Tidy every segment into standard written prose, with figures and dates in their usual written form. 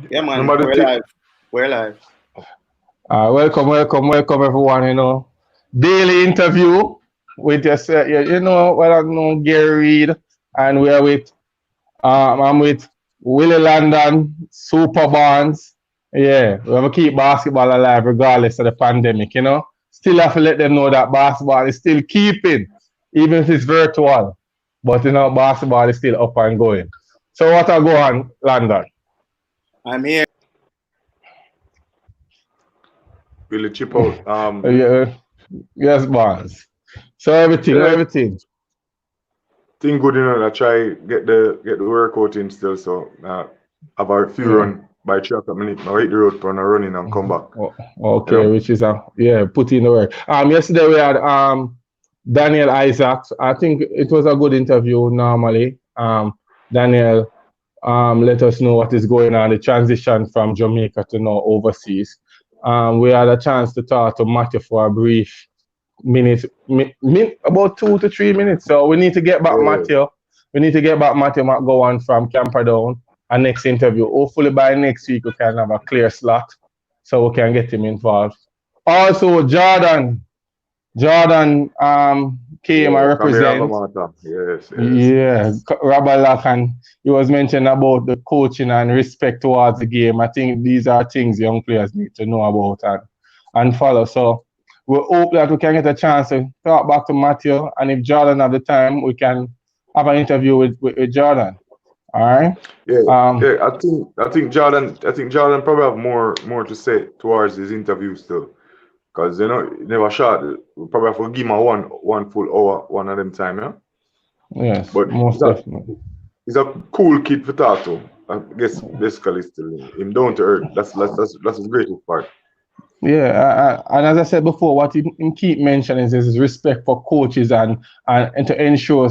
Yeah, man. Number We're the live. We're live. Welcome, everyone. Daily interview with yourself. Well, I know Gary Reed, and we are with I'm with Willie London, Super Bonds. Yeah, we're gonna keep basketball alive regardless of the pandemic. Still have to let them know that basketball is still keeping, even if it's virtual. But basketball is still up and going. So what I go on, London? I'm here. Really chip out. Yeah, yes, Bonds. So everything. Thing good, I try get the workout in still. So have a few run by 3 minutes. I hit the road for a running and come back. Okay, which is put in the work. Yesterday we had Daniel Isaacs. I think it was a good interview normally. Daniel let us know what is going on, the transition from Jamaica to now overseas. We had a chance to talk to Matthew for a brief about 2 to 3 minutes. So we need to get back Matthew. We need to get back Matthew McGowan from Camperdown. Our next interview. Hopefully by next week we can have a clear slot so we can get him involved. Also, Jordan came and represent. Yes. Yeah, Rabalock, and he was mentioning about the coaching and respect towards the game. I think these are things young players need to know about and follow. So we hope that we can get a chance to talk back to Matthew, and if Jordan at the time, we can have an interview with Jordan. All right. I think Jordan probably have more to say towards his interview still, because never shot. We probably have to give him a one full hour one of them time, yeah. Yes, but most definitely. He's a cool kid to talk to. I guess basically still him down to earth. That's the greatest part. Yeah, and as I said before, what he keep mentioning is his respect for coaches and to ensure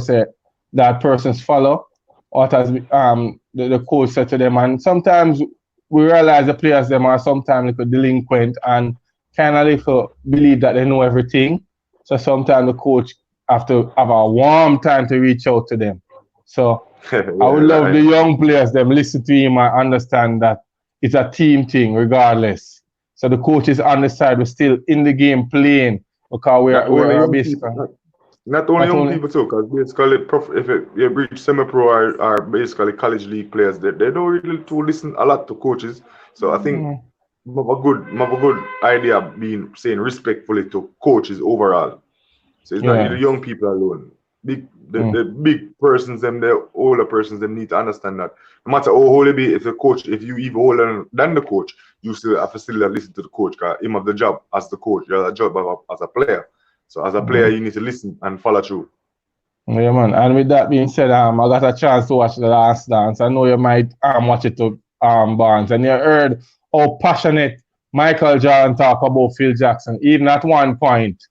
that persons follow what has the coach said to them. And sometimes we realize the players them are sometimes like a delinquent and kind of believe that they know everything. So sometimes the coach have to have a warm time to reach out to them. So I would love the young players them listen to him and understand that it's a team thing regardless. So the coaches on the side, we're still in the game playing because we are basically. Not only young people too, because basically, if you reach semi-pro or basically college league players, they don't really to listen a lot to coaches. So I think have a good idea being saying respectfully to coaches overall. So it's not the young people alone. The big persons and the older persons, they need to understand that no matter how old they be, if you even older than the coach, you still have to listen to the coach because him have the job as the coach, you have the job as a player. So as a player, you need to listen and follow through. Yeah, man. And with that being said, I got a chance to watch The Last Dance. I know you might watch it to Barnes, and you heard how passionate Michael Jordan talk about Phil Jackson. Even at one point,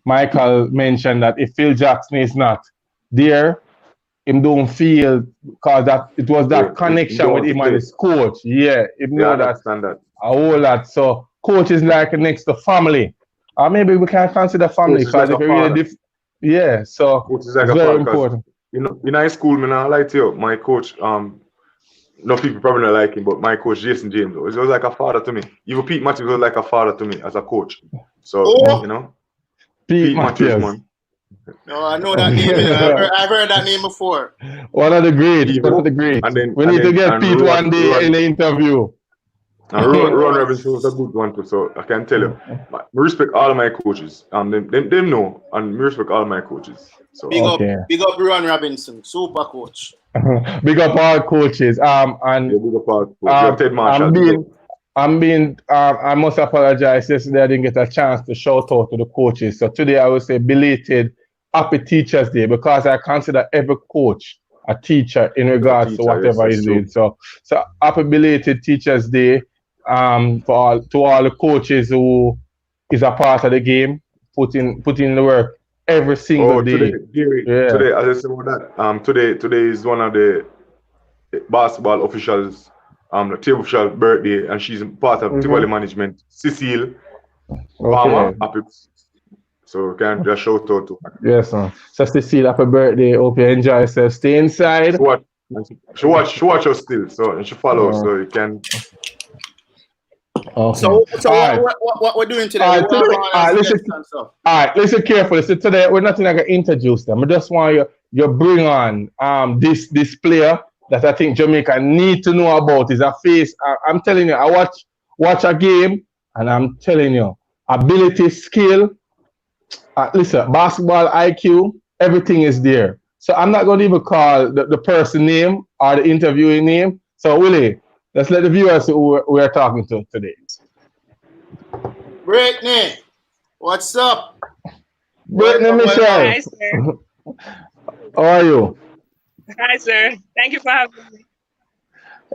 Michael mentioned that if Phil Jackson is not there, him don't feel because that it was that connection with him and his coach. Yeah, him know that a whole lot. So coach is like next to family. Or maybe we can consider family because if you really so it's like very important. In high school, man, I like you. My coach, no people probably not like him, but my coach Jason James, it was like a father to me. Even Pete Matthews was like a father to me as a coach. So Pete Matthews, man. No, I know that name. I've heard that name before. One of the greats. We need to get Pete one day in the interview. And Ron Robinson was a good one too, so I can tell you. I respect all of my coaches. Them know, and I respect all my coaches. So big up Ron Robinson, super coach. Big up all coaches. And big up all coaches. Ted Marshall. I must apologize. Yesterday I didn't get a chance to shout out to the coaches. So today I will say belated Happy Teachers Day because I consider every coach a teacher in regards to whatever he's doing. So happy belated Teachers Day to all the coaches who is a part of the game, put in the work every single day. Today, as I said about that, today is one of the basketball officials, the table official birthday, and she's part of Tivoli management. Cecile Palmer, happy. So can just shout out to her. Yes, sir. So Cecile, happy birthday. Hope you enjoy yourself. Stay inside. She watch us still, so and she follows, so you can Okay. So All right. what we're doing today? All We right, want today, all our guests and stuff. all right, listen carefully. So today we're not gonna introduce them. I just want you bring on this player that I think Jamaica need to know about. Is a face. I'm telling you, I watch a game and I'm telling you, ability, skill, listen, basketball IQ, everything is there. So I'm not going to even call the person name or the interviewing name. So Willie, let's let the viewers see who we're talking to today. Brittany, what's up? Brittany Michelle. Hi, sir. How are you? Hi, sir. Thank you for having me.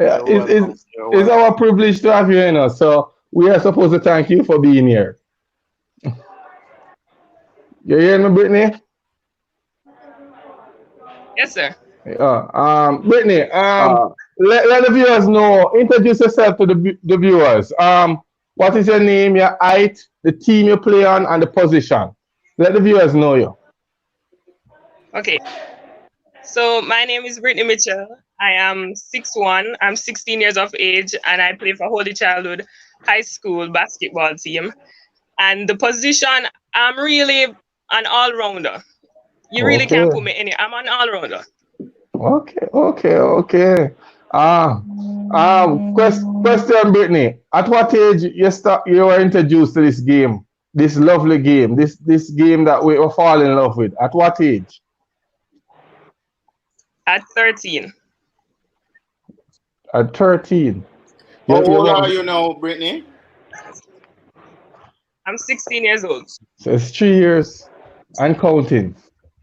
Yeah, it's our privilege to have you in us. So we are supposed to thank you for being here. You hearing me, Brittany? Yes, sir. Brittany, let the viewers know. Introduce yourself to the viewers. What is your name, your height, the team you play on, and the position? Let the viewers know you. Okay. So my name is Brittany Mitchell. I am 6'1". I'm 16 years of age, and I play for Holy Childhood High School basketball team. And the position, I'm really an all-rounder. You really can't put me in it. I'm an all-rounder. Okay. Question, Brittany. At what age you were introduced to this game, this lovely game, this game that we were falling in love with? At what age? At 13. At 13. How old are you now, Brittany? I'm 16 years old. So it's 3 years and counting.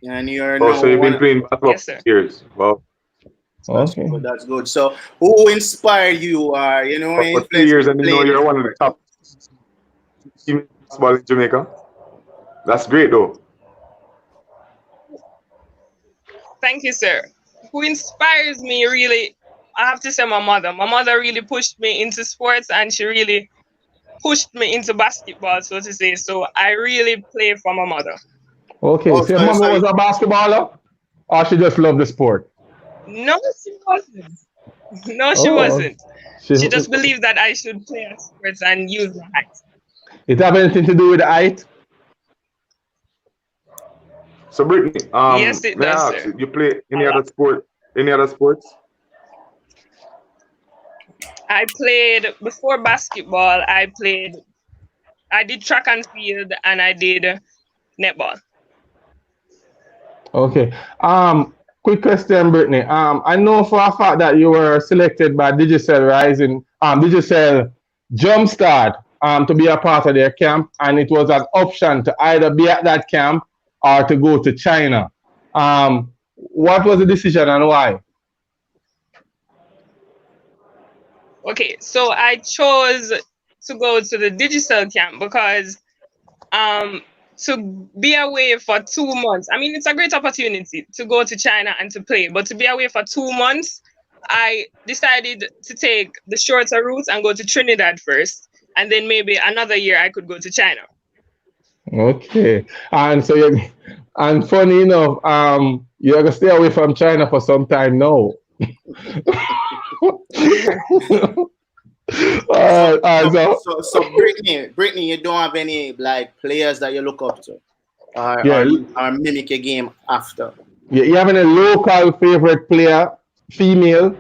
And you're so you've been playing basketball for years. Well, okay. That's good. So who inspired you? For 3 years, and you're one of the top team basketball in Jamaica. That's great, though. Thank you, sir. Who inspires me really, I have to say my mother. My mother really pushed me into sports, and she really pushed me into basketball, so to say. So I really play for my mother. Okay, so your mother was a basketballer, or she just loved the sport? No, she wasn't. No, she wasn't. She just believed that I should play sports and use my height. It have anything to do with the height? So Brittany, yes, it does, sir. You play any other sport? Any other sports? I played before basketball. I did track and field, and I did netball. Okay. Quick question, Brittany. I know for a fact that you were selected by Digicel Jumpstart to be a part of their camp, and it was an option to either be at that camp or to go to China. What was the decision and why? Okay, so I chose to go to the Digicel camp because to be away for 2 months, I mean, it's a great opportunity to go to China and to play, but to be away for 2 months, I decided to take the shorter route and go to Trinidad first, and then maybe another year I could go to China. Okay, and so and funny enough, you're gonna stay away from China for some time now. So Brittany, you don't have any players that you look up to, or mimic your game after? Yeah, you have any local favorite player, female?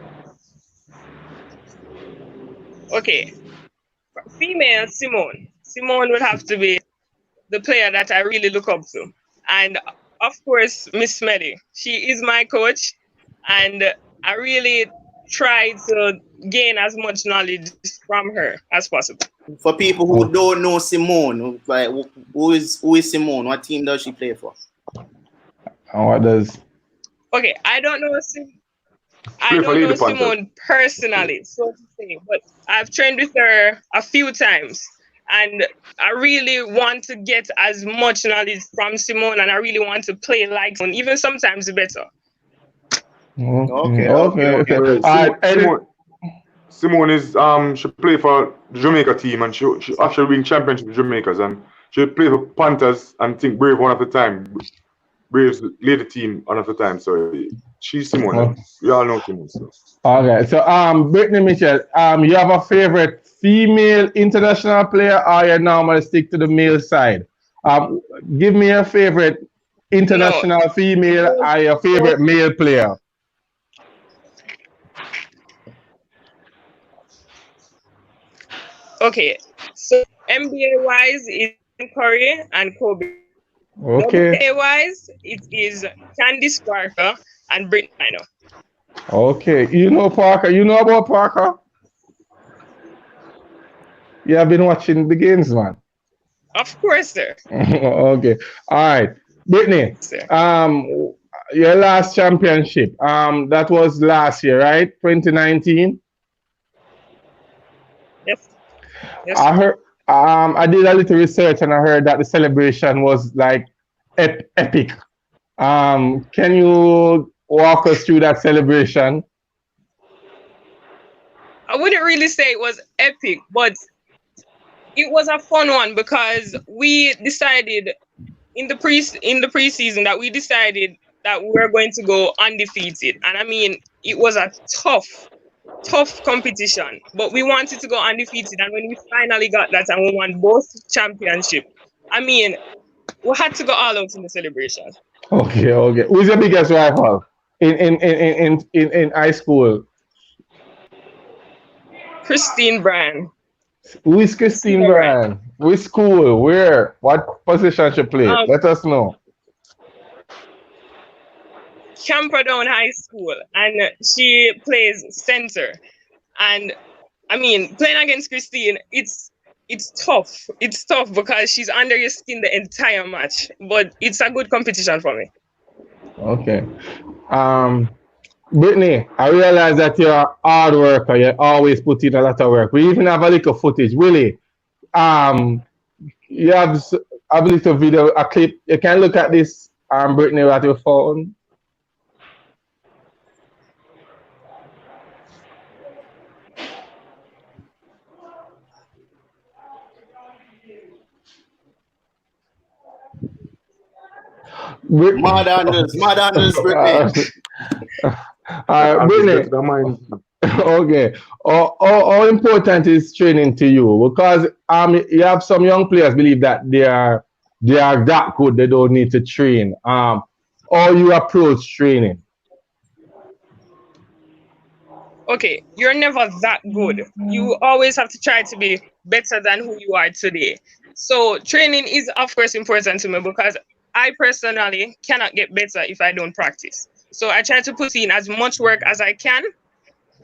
Okay, female, Simone. Simone would have to be the player that I really look up to, and of course, Miss Smelly. She is my coach, and I really try to gain as much knowledge from her as possible. For people who don't know Simone, who is Simone? What team does she play for? What does? Okay, I don't know Simone personally, so to say, but I've trained with her a few times, and I really want to get as much knowledge from Simone, and I really want to play like Simone, even sometimes better. Okay. Simone is she play for the Jamaica team, and she actually win championship with Jamaicans, and she play for Panthers and think Brave one of the time. Braves lead the team one of the time, so She's Simone. You all know Simone. So. Okay, so Brittany Mitchell, you have a favorite female international player, or you normally stick to the male side? Give me your favorite international female or your favorite male player. Okay, so NBA wise, it's Curry and Kobe. Okay. WNBA wise, it is Candice Parker and Brittany. Okay, you know Parker. You know about Parker? You have been watching the games, man. Of course, sir. Okay, all right, Brittany. Sir. Your last championship. That was last year, right? 2019. Yes. I heard. I did a little research and I heard that the celebration was like epic. Can you walk us through that celebration? I wouldn't really say it was epic, but it was a fun one because we decided in the preseason that we decided that we were going to go undefeated. And I mean, it was a tough competition, but we wanted to go undefeated. And when we finally got that and we won both championships, I mean, we had to go all out in the celebration. Okay. Who's your biggest rival in high school? Christine Bryan. Who is Christine Bryan? Which school? Where? What position she play? Let us know. Camperdown High School, and she plays center. And I mean, playing against Christine, it's tough. It's tough because she's under your skin the entire match. But it's a good competition for me. Okay. Brittany, I realize that you're a hard worker. You always put in a lot of work. We even have a little footage. Really, you have a little video, a clip. You can look at this, Brittany, at your phone. Mad handles, Brittany. Brittany. Okay. How important is training to you? Because you have some young players believe that they are that good, they don't need to train. How you approach training? Okay, you're never that good. You always have to try to be better than who you are today. So training is, of course, important to me because I personally cannot get better if I don't practice. So I try to put in as much work as I can,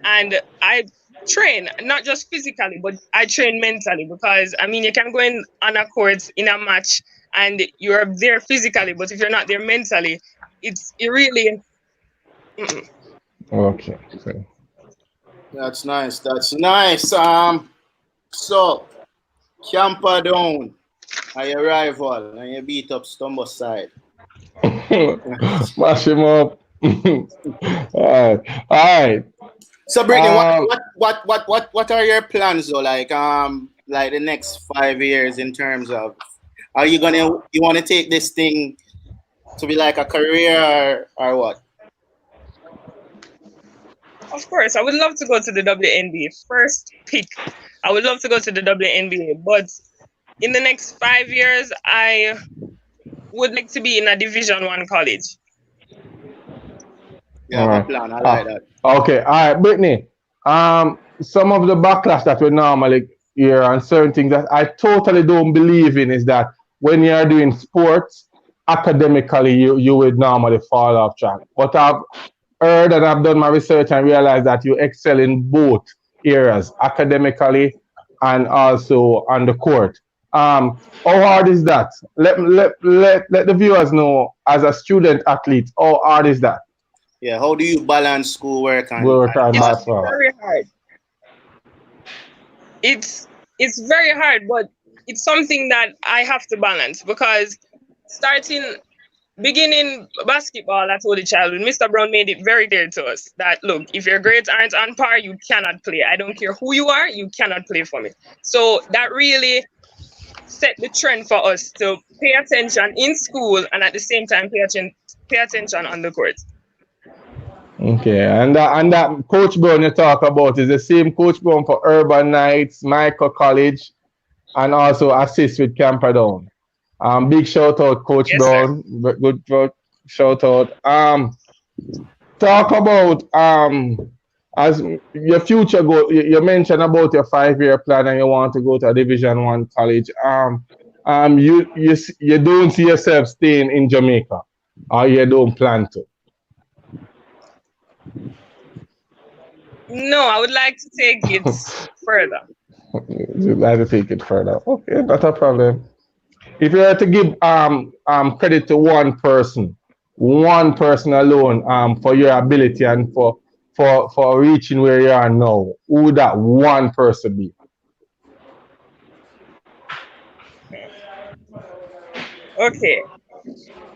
and I train, not just physically, but I train mentally because, I mean, you can go in on a court in a match and you're there physically, but if you're not there mentally, it really... Okay. That's nice. So, Camperdown, are your rival, and you beat up Stumbo side. Smash him up. All right. So, Brittany, what are your plans though? Like the next 5 years in terms of, you want to take this thing to be like a career or what? Of course, I would love to go to the WNBA. First pick, I would love to go to the WNBA, but in the next 5 years, I would like to be in a Division I college. Yeah, plan. I like that. Okay, all right, Brittany. Some of the backlash that we normally hear on certain things that I totally don't believe in is that when you are doing sports, academically you would normally fall off track. But I've heard and I've done my research and realized that you excel in both areas, academically and also on the court. How hard is that? Let the viewers know, as a student athlete, how hard is that? Yeah, how do you balance schoolwork and it's very hard. It's very hard, but it's something that I have to balance because beginning basketball, I told the child, Mr. Brown made it very clear to us that, look, if your grades aren't on par, you cannot play. I don't care who you are, you cannot play for me. So that really set the trend for us to pay attention in school and at the same time pay attention on the court. Okay, and that Coach Brown you talk about is the same Coach Brown for Urban Knights, Michael College, and also assist with Camperdown. Big shout out, Coach Yes, sir. Brown. Good shout out. Talk about as your future goal. You mentioned about your 5-year plan and you want to go to a Division 1 college. You don't see yourself staying in Jamaica, or you don't plan to. No, I would like to take it further. You'd like to take it further. Okay, not a problem. If you were to give credit to one person alone for your ability and for reaching where you are now, who would that one person be? Okay.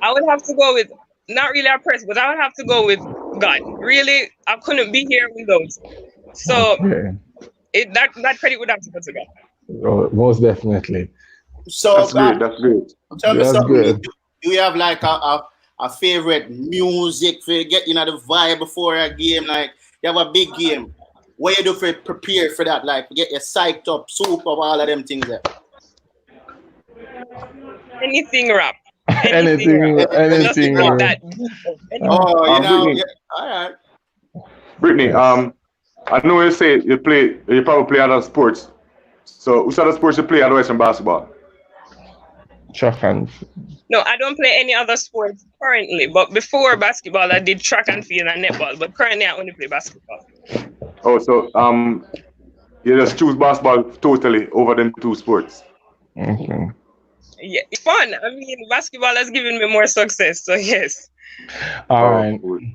I would have to go with not really a person, but I would have to go with God. Really, I couldn't be here without him. So Okay. that credit would have to go to God. Oh, most definitely. So That's great. That's great. tell me That's something. good. Do you have like a favorite music for getting the vibe before a game? Like you have a big game. What you do for prepare for that? Like get you psyched up, soup up, all of them things there. Anything rap. Anything, Just anything. to get that beat up. Oh, you know, Brittany, yeah, all right. Brittany, Yes. I know you say you probably play other sports. So which other sports you play otherwise from basketball? Track and No, I don't play any other sports currently. But before basketball, I did track and field and netball. But currently, I only play basketball. Oh, so you just choose basketball totally over them two sports. okay. Yeah, it's fun. I mean, basketball has given me more success. So yes. All right. Good.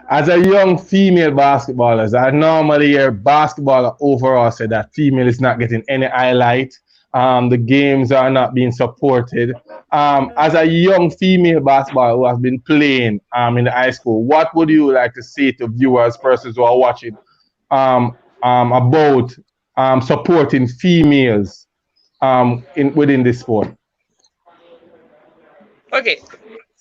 As a young female basketballer, I normally hear basketballer overall say that female is not getting any highlight. The games are not being supported. As a young female basketballer who has been playing in the high school, what would you like to say to viewers, persons who are watching, about supporting females within this sport? Okay.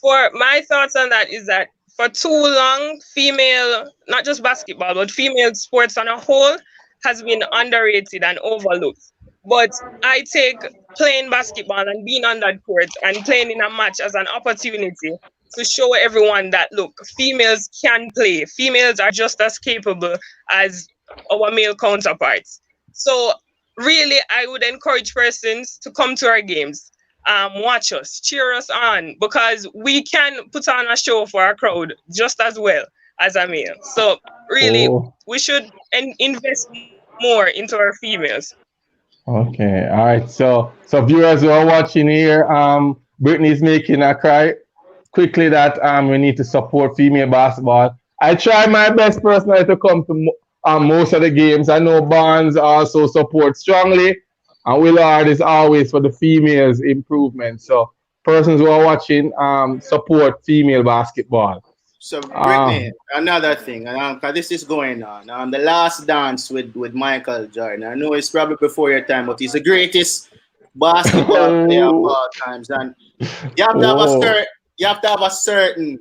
For my thoughts on that is that for too long, female, not just basketball, but female sports on a whole has been underrated and overlooked. But I take playing basketball and being on that court and playing in a match as an opportunity to show everyone that, look, females can play. Females are just as capable as our male counterparts. So really, I would encourage persons to come to our games, watch us, cheer us on, because we can put on a show for our crowd just as well as a male. So really, we should invest more into our females. Okay, all right. So viewers who are watching here, Brittany is making a cry quickly that we need to support female basketball. I try my best personally to come to most of the games. I know Barnes also supports strongly, and Willard is always for the females improvement. So persons who are watching, support female basketball. So Brittany, another thing, because this is going on. The Last Dance with Michael Jordan. I know it's probably before your time, but he's the greatest basketball player of all times. And you have to have a certain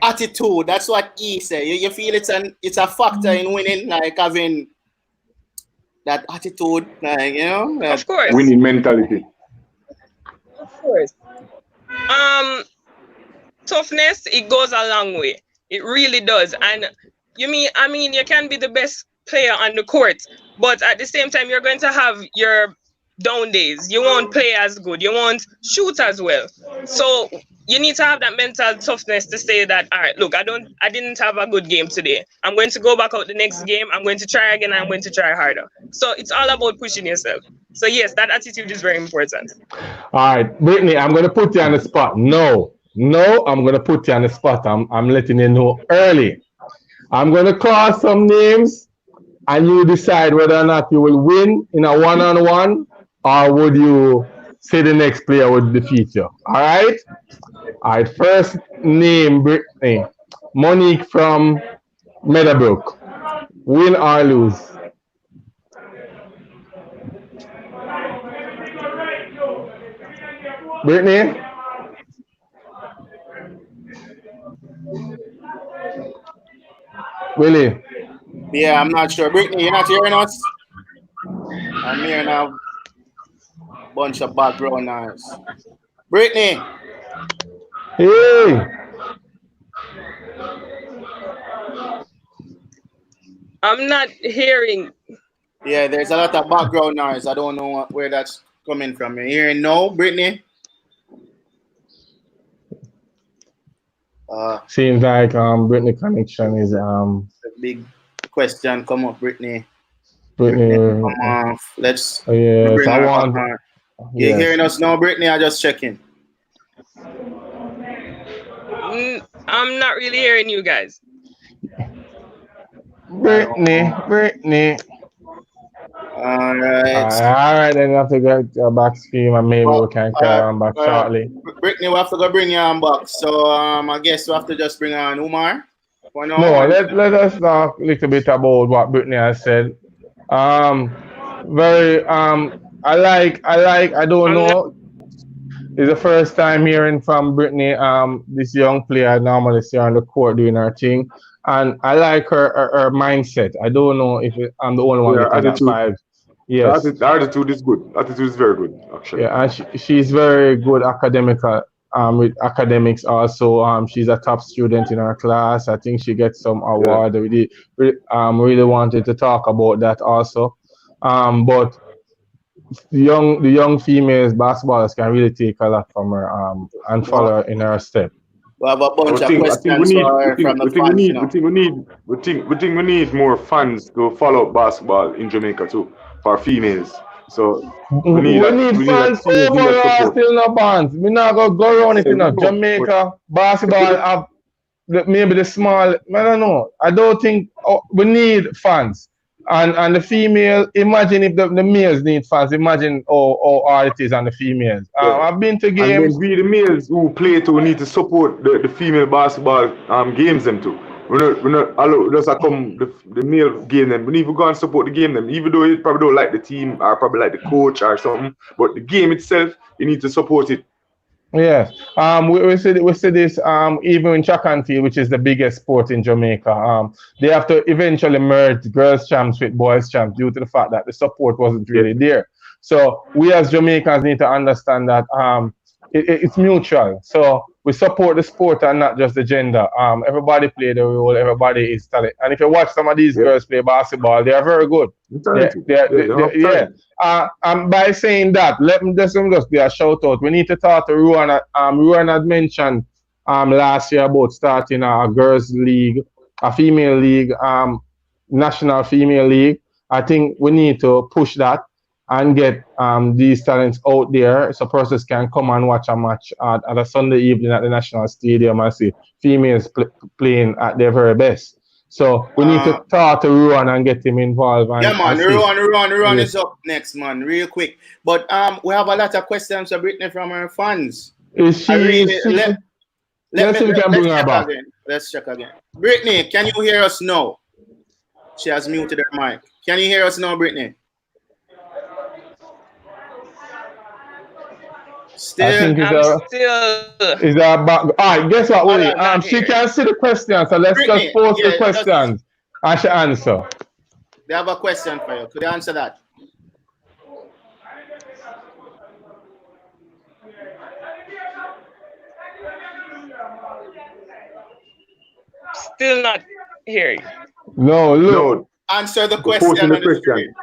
attitude. That's what he said. You feel it's a factor in winning, like having that attitude, like Of course. Winning mentality. Of course. Toughness, it goes a long way. It really does. And you can be the best player on the court, but at the same time, you're going to have your down days. You won't play as good. You won't shoot as well. So you need to have that mental toughness to say that, all right, look, I didn't have a good game today. I'm going to go back out the next game. I'm going to try again. I'm going to try harder. So it's all about pushing yourself. So yes, that attitude is very important. All right, Brittany, I'm going to put you on the spot. No, I'm going to put you on the spot. I'm letting you know early. I'm going to call some names, and you decide whether or not you will win in a one-on-one, or would you say the next player would defeat you. All right? All right, first name, Brittany. Monique from Meadowbrook. Win or lose? Brittany? Willie. Yeah, I'm not sure. Brittany, you're not hearing us? I'm hearing a bunch of background noise. Brittany. Hey. I'm not hearing. Yeah, there's a lot of background noise. I don't know where that's coming from. You hearing no, Brittany? Seems like Brittany connection is a big question. Come up, Brittany. Brittany come off. Let's yes, bring I her want. back on. You Yes. hearing us now, Brittany? I just checking. I'm not really hearing you guys. Brittany. All right. All right, then you have to get your back scheme and maybe we can carry on back shortly. Brittany, we have to go bring you on back. So I guess we have to just bring on Umar. No, let us talk a little bit about what Brittany has said. Very I don't know. It's the first time hearing from Brittany, this young player I normally see on the court doing her thing. And I like her mindset. I don't know if I'm the only one getting that vibe. Yes. The attitude is good. Attitude is very good, actually. Yeah, and she's very good academical, with academics also. She's a top student in her class. I think she gets some award. Yeah. Really wanted to talk about that also. But the young females basketballers can really take a lot from her and follow her in her step. We have a bunch of questions from the fans. We think we need more fans to follow basketball in Jamaica too for females. So we need fans overall. Still no fans. We not gonna go around it enough. Jamaica basketball have maybe the small. I don't know. I don't think we need fans. And the female, imagine if the males need fans, imagine how it is on the females. I've been to games. And then we, the males who play to, need to support the female basketball games them too. We're not allow just come the male game them. We need to go and support the game them, even though you probably don't like the team or probably like the coach or something. But the game itself, you need to support it. Yes. We see this even in track and field, which is the biggest sport in Jamaica. They have to eventually merge girls champs with boys champs due to the fact that the support wasn't really there. So we as Jamaicans need to understand that it's mutual. So we support the sport and not just the gender. Everybody play the role. Everybody is talented. And if you watch some of these girls play basketball, they are very good. Yeah. And by saying that, let me just be a shout out. We need to talk to Ruan. Ruan had mentioned last year about starting a girls league, a female league, national female league. I think we need to push that and get these talents out there so persons can come and watch a match at a Sunday evening at the National Stadium and see females playing at their very best. So we need to talk to Ruan and get him involved. Ruan is up next, man, real quick. But we have a lot of questions for Brittany from our fans. Let's see if we can bring her back. Let's check again. Brittany, can you hear us now? She has muted her mic. Can you hear us now, Brittany? Still. Is that back? All right, guess what, Willie? She can see the questions, so let's Brittany, just post the questions and she answer. They have a question for you. Could you answer that? Still not hearing. No. Answer the question on the screen.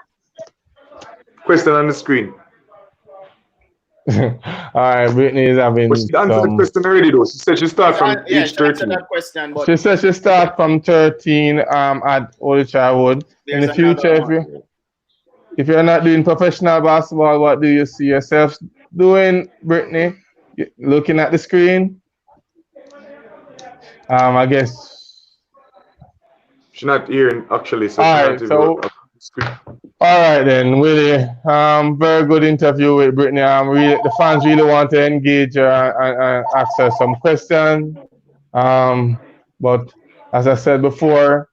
Question on the screen. All right, Brittany is having. But she answered the question already, though. She said she start from age 13. That question, but she said she start from 13 at Old Childhood. In the future, if you're not doing professional basketball, what do you see yourself doing, Brittany? Looking at the screen. I guess she's not hearing actually. So all right then, Willie. Very good interview with Brittany. The fans really want to engage and ask her some questions. But as I said before,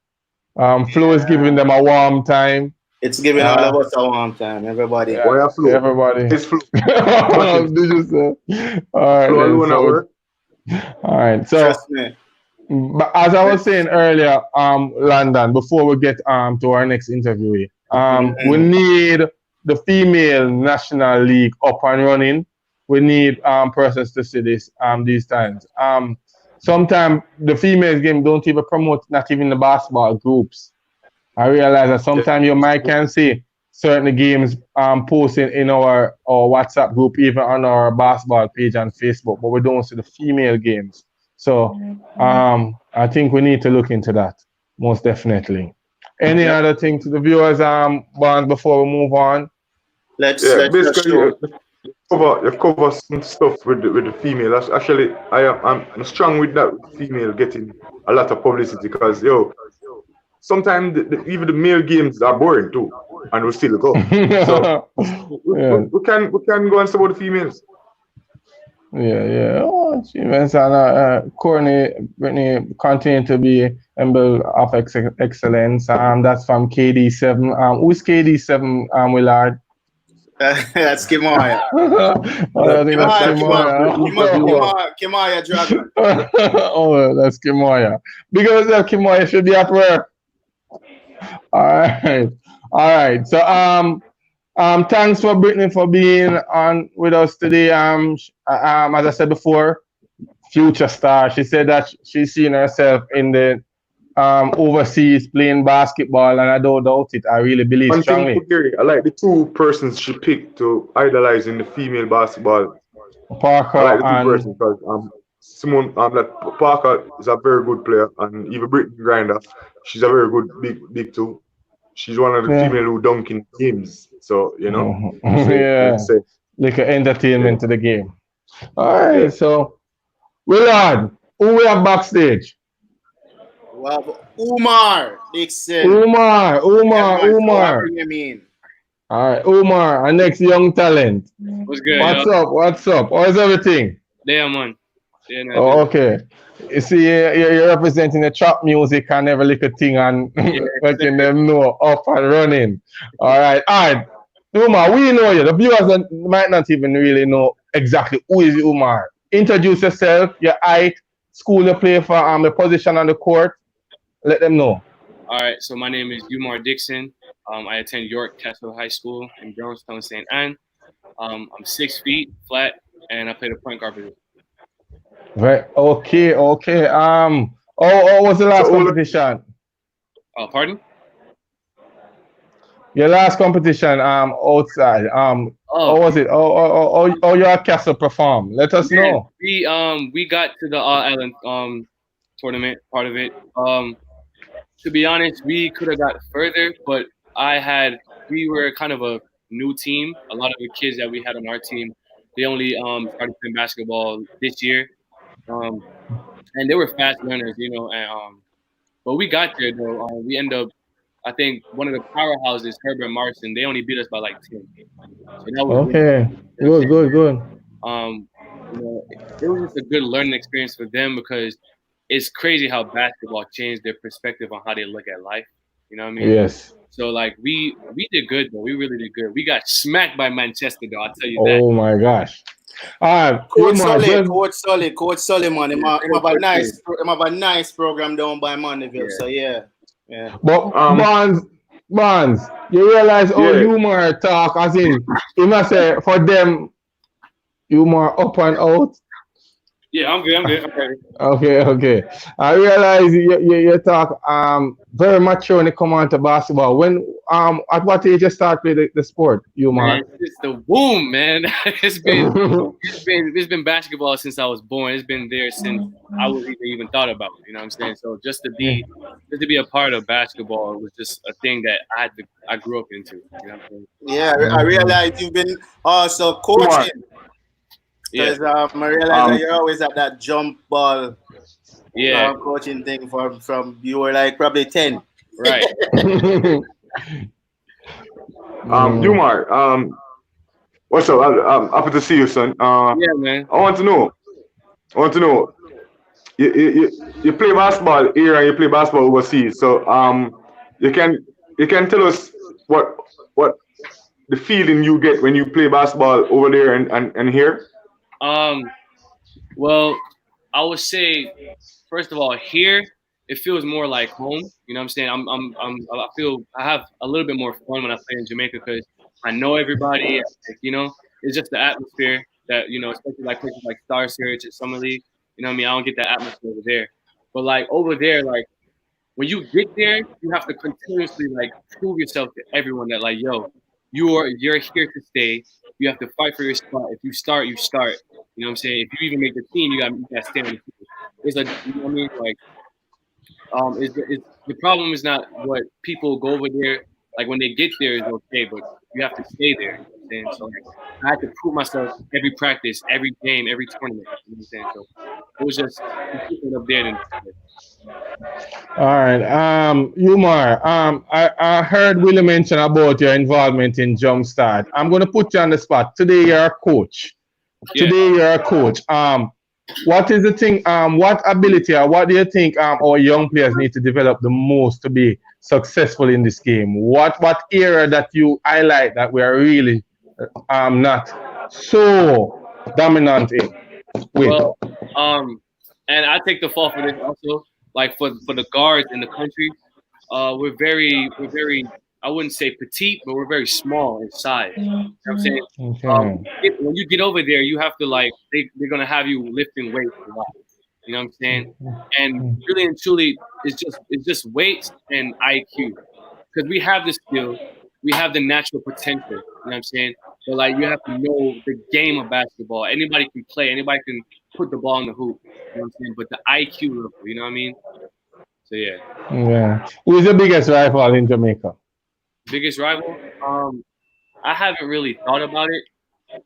Flo is giving them a warm time. It's giving all of us a warm time. Everybody. Yeah, everybody. It's Flo. Did you say? All right. Flo, all right. So. Trust me. But as I was saying earlier, London, before we get to our next interview, we need the female national league up and running. We need persons to see this these times. Sometimes the females game don't even promote, not even the basketball groups. I realize that sometimes you might can see certain games posting in our WhatsApp group, even on our basketball page on Facebook, but we don't see the female games. So I think we need to look into that, most definitely. Any other thing to the viewers, Barnes, before we move on? Basically, you cover some stuff with the female. Actually, I'm strong with that female getting a lot of publicity because sometimes even the male games are boring too, and we still go. So we can go and support the females. Yeah. Oh, achievements and Courtney, Brittany continue to be emblem of excellence. That's from KD7. Who's KD7, Willard? That's Kimaya. I think that's Kimaya Dragon. Oh, that's Kimaya. Because Kimaya should be at work. All right. So thanks for Brittany for being on with us today. As I said before, future star. She said that she's seen herself in the overseas playing basketball, and I don't doubt it. I really believe strongly. I like the two persons she picked to idolize in the female basketball. Parker I like the two persons because Simone, Parker is a very good player, and even Brittany Grinder, she's a very good big too. She's one of the female who dunk in games, so like an entertainment to the game. All right, so Willard, who we have backstage? Well, Umar Dixon. Umar. Bring him in. All right, Umar, our next young talent. What's good? What's up? How's everything? Yeah, man. Yeah, okay. You see, you're representing the trap music and every little thing and making them know up and running. All right. Umar, we know you. The viewers might not even really know exactly who is Umar. Introduce yourself, your height, school you play for, the position on the court. Let them know. All right. So my name is Umar Dixon. I attend York Castle High School in Brownstown, St. Anne. I'm 6 feet flat, and I play the point guard position. Right. Okay. What was the last competition? Pardon? Your last competition outside. What was it? Your Castle perform. Let us know. We got to the All-Island tournament part of it. To be honest, we could have got further, but we were kind of a new team. A lot of the kids that we had on our team, they only started playing basketball this year. And they were fast learners, but we got there though. We end up, I think one of the powerhouses, Herbert Marson, they only beat us by like 10. So that was good. It was just a good learning experience for them because it's crazy how basketball changed their perspective on how they look at life. You know what I mean? Yes. So like we did good though. We really did good. We got smacked by Manchester though. I'll tell you that. Oh my gosh. Coach Sully, man. Him have a nice program down by Mandeville. So yeah. But Bonds, you realize Umar talk as in you must say for them Umar up and out. Yeah, I'm good. Okay. I realize you talk very mature when it comes on to basketball. When at what age you start playing the sport, Umar? It's the womb, man. it's been basketball since I was born. It's been there since I was even thought about it. You know what I'm saying? So just to be a part of basketball was just a thing that I grew up into. You know what I'm saying? Yeah, I realize you've been also coaching. Because I realize that you're always at that jump ball coaching thing from you were like probably 10. Right. Umar, what's up? I'm happy to see you, son. Yeah, man. I want to know. You play basketball here and you play basketball overseas. So you can tell us what the feeling you get when you play basketball over there and here? Well, I would say, first of all, here it feels more like home. You know what I'm saying? I feel I have a little bit more fun when I play in Jamaica because I know everybody. You know, it's just the atmosphere that, you know, especially like places like Star Search and Summer League. You know what I mean? I don't get that atmosphere over there. But like over there, like when you get there, you have to continuously like prove yourself to everyone that like, yo, you're here to stay. You have to fight for your spot. If you start, you start. You know what I'm saying? If you even make the team, you got to stay on the team. It's like, you know what I mean? Like, the problem is not what people go over there. Like when they get there is okay, but you have to stay there. You know what I'm saying? So like, I had to prove myself every practice, every game, every tournament. You know what I'm saying? So it was just different up there than. All right. Umar, I heard Willie mention about your involvement in Jumpstart. I'm going to put you on the spot. Today you're a coach. What is the thing? What ability or what do you think our young players need to develop the most to be successful in this game? What area that you highlight that we are really not so dominant in? Well, and I take the fall for this also. Like for the guards in the country, we're very I wouldn't say petite, but we're very small in size. You know what I'm saying? Okay. When you get over there, you have to like they're gonna have you lifting weights a lot. You know what I'm saying? And really and truly, it's just weights and IQ, because we have the skill, we have the natural potential. You know what I'm saying? But like you have to know the game of basketball. Anybody can play. Anybody can put the ball in the hoop. You know what I'm saying? But the IQ level, you know what I mean? So yeah. Yeah. Who is the biggest rival in Jamaica? Biggest rival? I haven't really thought about it,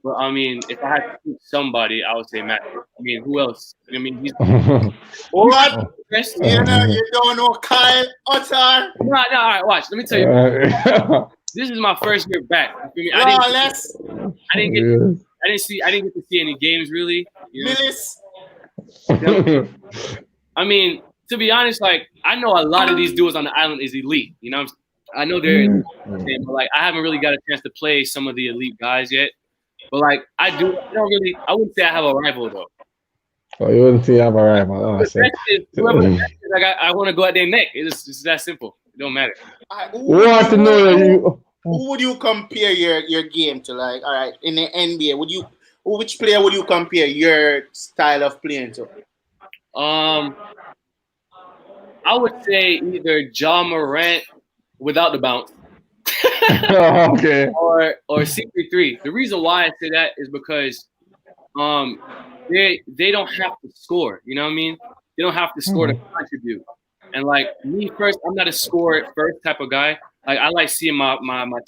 but I mean, if I had to pick somebody, I would say Matt. I mean, who else? I mean, he's what? You don't know Kyle Otar? No. All right, watch. Let me tell you. This is my first year back. I didn't get to see any games really. You know? I mean, to be honest, like I know a lot of these dudes on the island is elite. You know, I know they're elite, but like I haven't really got a chance to play some of the elite guys yet. But like I wouldn't say I have a rival though. Oh, you wouldn't say you have a rival. Oh, whoever the best is, like I want to go at their neck. It's that simple. It don't matter. Who would you compare your game to? Like, all right, in the NBA, which player would you compare your style of playing to? I would say either Ja Morant without the bounce. Okay. Or CP3. The reason why I say that is because they don't have to score. You know what I mean? They don't have to score to contribute. And like me first, I'm not a score first type of guy. Like I like seeing my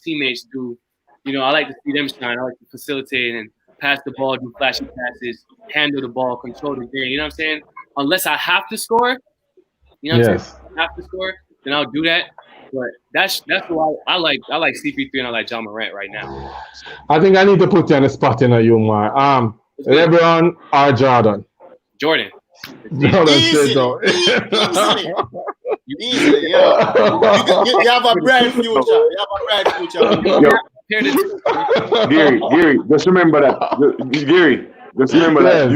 teammates do, you know, I like to see them shine. I like to facilitate and pass the ball, do flashy passes, handle the ball, control the game. You know what I'm saying? Unless I have to score, you know what I'm saying? If I have to score, then I'll do that. But that's why I like CP3 and I like Ja Morant right now. I think I need to put you on the spot in a Umar. LeBron or Jordan? Jordan. Jordan said so. Easily, yeah. You have a bright future. Gary, just remember that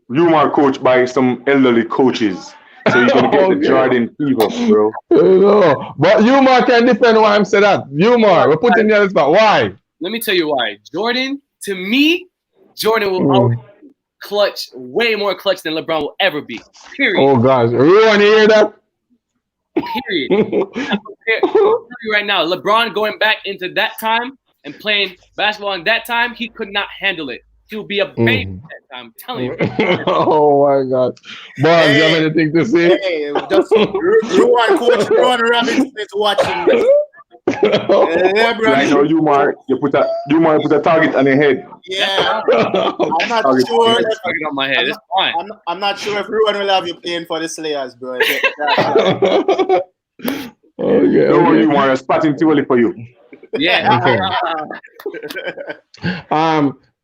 Umar coached by some elderly coaches. So you're gonna get the Jordan fever, bro. No, but Umar can defend why I'm saying that. Umar, we're putting you on the spot. Why? Let me tell you why. Jordan will always clutch, way more clutch than LeBron will ever be. Period. Oh gosh, you want to hear that? Period. I'm telling you right now, LeBron going back into that time and playing basketball in that time, he could not handle it. He would be a baby at that time. I'm telling you. Oh my God, boy, you have anything to say? Hey, just Coach Ron Robinson is watching this. I know Umar put a target on your head. Yeah, I'm not sure. Target on my head. It's fine. I'm not sure if Ruan will have you playing for the Slayers, bro. Don't worry, Umar. A spotting too early for you. Yeah.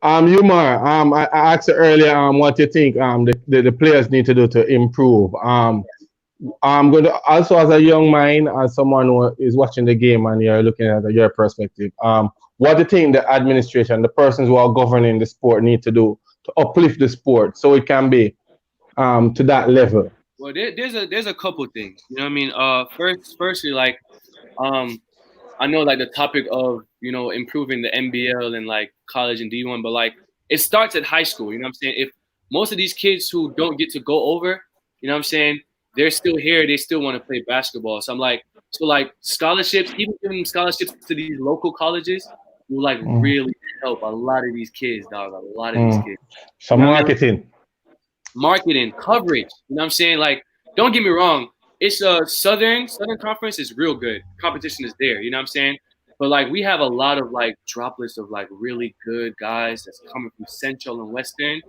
Umar, I asked you earlier what you think the players need to do to improve. I'm going to also, as a young mind, as someone who is watching the game and you're looking at your perspective, what do you think the administration, the persons who are governing the sport need to do to uplift the sport so it can be to that level? Well, there's a couple things. You know what I mean? Firstly, like, I know like the topic of improving the NBL and like college and D1, but like it starts at high school. You know what I'm saying? If most of these kids who don't get to go over, you know what I'm saying, they're still here. They still want to play basketball. So I'm like, scholarships, even giving scholarships to these local colleges will like really help a lot of these kids, dog. A lot of these kids. Some marketing. Marketing, coverage. You know what I'm saying? Like, don't get me wrong. It's a Southern Conference is real good. Competition is there. You know what I'm saying? But like, we have a lot of like droplets of like really good guys that's coming from Central and Western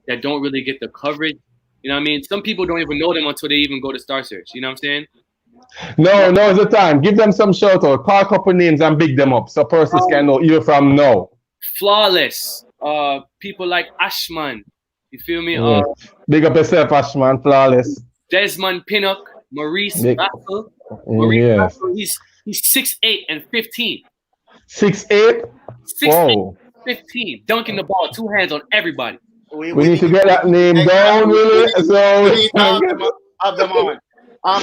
that don't really get the coverage. You know what I mean? Some people don't even know them until they even go to Star Search. You know what I'm saying? No, now's the time. Give them some shout out. Call a couple names and big them up so persons can know you from now. Flawless. People like Ashman. You feel me? Big up yourself, Ashman. Flawless. Desmond Pinnock, Maurice Russell. Russell, he's 6'8" and 15. 6'8"? 6'8", 15. Dunking the ball, two hands on everybody. We need to get that name down, really. So we need to have them on.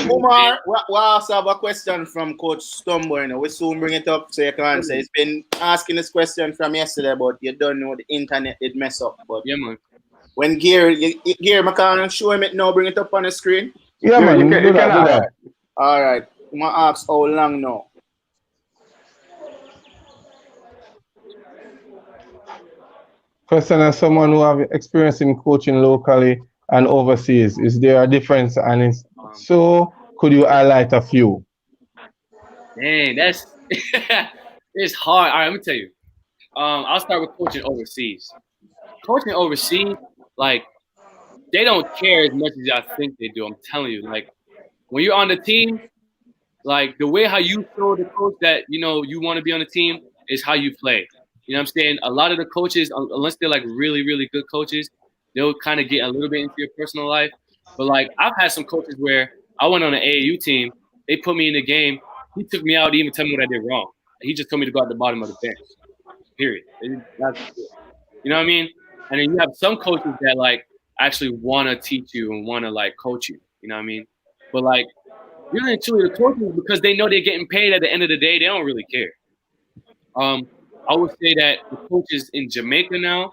Umar, we also have a question from Coach Stumbo. We soon bring it up so you can answer. He's been asking this question from yesterday, but you don't know the internet did mess up. But yeah, man. When Gear, I can't show him it now, bring it up on the screen. Yeah, man, you can do that. All right. I'm going to ask how long now. Question as someone who have experience in coaching locally and overseas, is there a difference? And so could you highlight a few? Dang, that's it's hard. All right, let me tell you. I'll start with coaching overseas. Coaching overseas, like, they don't care as much as I think they do. I'm telling you, like, when you're on the team, like, the way how you show the coach that, you want to be on the team is how you play. You know what I'm saying? A lot of the coaches, unless they're, like, really, really good coaches, they'll kind of get a little bit into your personal life. But, like, I've had some coaches where I went on an AAU team. They put me in the game. He took me out to even tell me what I did wrong. He just told me to go at the bottom of the bench, period. You know what I mean? And then you have some coaches that, like, actually want to teach you and want to, like, coach you. You know what I mean? But, like, really and truly, the coaches, because they know they're getting paid at the end of the day, they don't really care. I would say that the coaches in Jamaica now,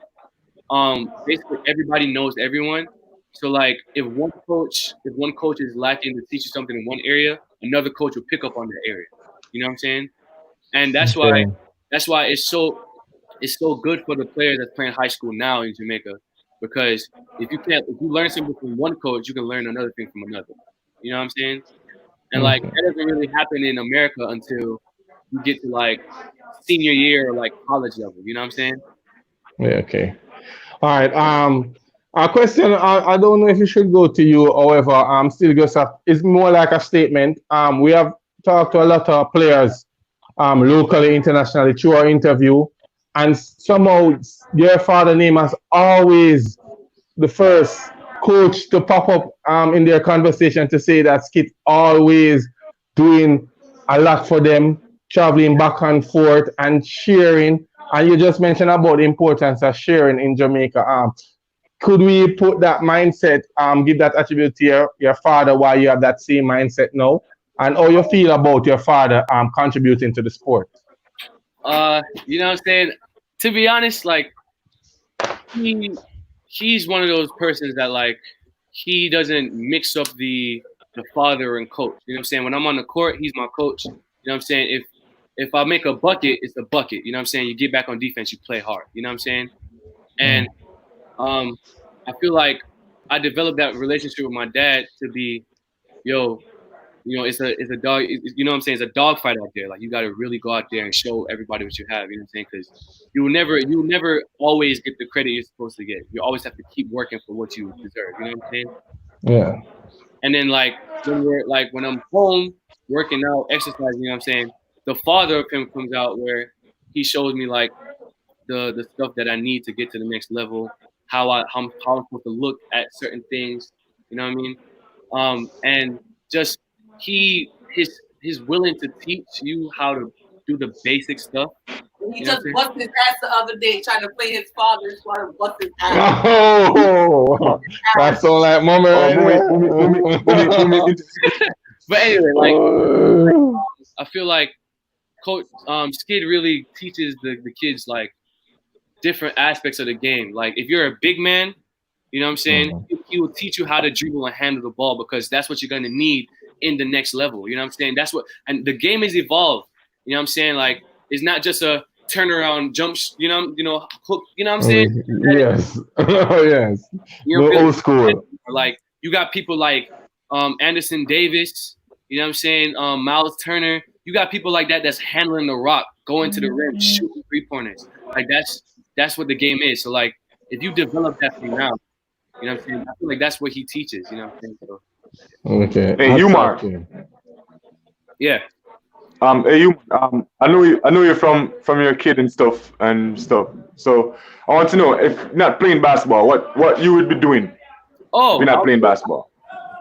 basically everybody knows everyone. So, like, if one coach is lacking to teach you something in one area, another coach will pick up on that area. You know what I'm saying? And that's why it's so good for the players that's playing high school now in Jamaica, because if you learn something from one coach, you can learn another thing from another. You know what I'm saying? And like, that doesn't really happen in America until you get to like senior year or like college level. You know what I'm saying? Yeah, okay. All right. A question, I don't know if it should go to you, however, still just it's more like a statement. We have talked to a lot of players locally, internationally through our interview, and somehow your father's name has always the first coach to pop up in their conversation to say that Skip always doing a lot for them, traveling back and forth and sharing. And you just mentioned about the importance of sharing in Jamaica. Could we put that mindset, give that attribute to your father while you have that same mindset now? And how you feel about your father contributing to the sport? You know what I'm saying? To be honest, like, he's one of those persons that, like, he doesn't mix up the father and coach. You know what I'm saying? When I'm on the court, he's my coach. You know what I'm saying? If I make a bucket, it's a bucket. You know what I'm saying? You get back on defense, you play hard. You know what I'm saying? And I feel like I developed that relationship with my dad to be, it's a dog. You know what I'm saying? It's a dog fight out there. Like, you got to really go out there and show everybody what you have. You know what I'm saying? Because you will never always get the credit you're supposed to get. You always have to keep working for what you deserve. You know what I'm saying? Yeah. And then when I'm home working out, exercising, you know what I'm saying? The father of him comes out where he shows me like the stuff that I need to get to the next level, how I'm supposed to look at certain things. You know what I mean? And just he's willing to teach you how to do the basic stuff He just busted his ass the other day trying to play his father. His father busted his ass. Oh, that sound like mama. But anyway, like I feel like Coach Skid really teaches the kids like different aspects of the game. Like if you're a big man, you know what I'm saying? He will teach you how to dribble and handle the ball because that's what you're gonna need in the next level. You know what I'm saying? That's what, and the game has evolved. You know what I'm saying? Like it's not just a turnaround jump, hook, you know what I'm saying? Yes. Yes. You're No old school. Like you got people like Anderson Davis, you know what I'm saying? Miles Turner. You got people like that that's handling the rock, going to the rim, shooting 3-pointers. Like that's what the game is. So like if you develop that from now, you know what I'm saying? I feel like that's what he teaches, you know what I'm saying? So, okay. Hey, Umar. yeah. Hey, you. I know you're from your kid and stuff. So I want to know if not playing basketball, what you would be doing. Oh, if you're not playing basketball.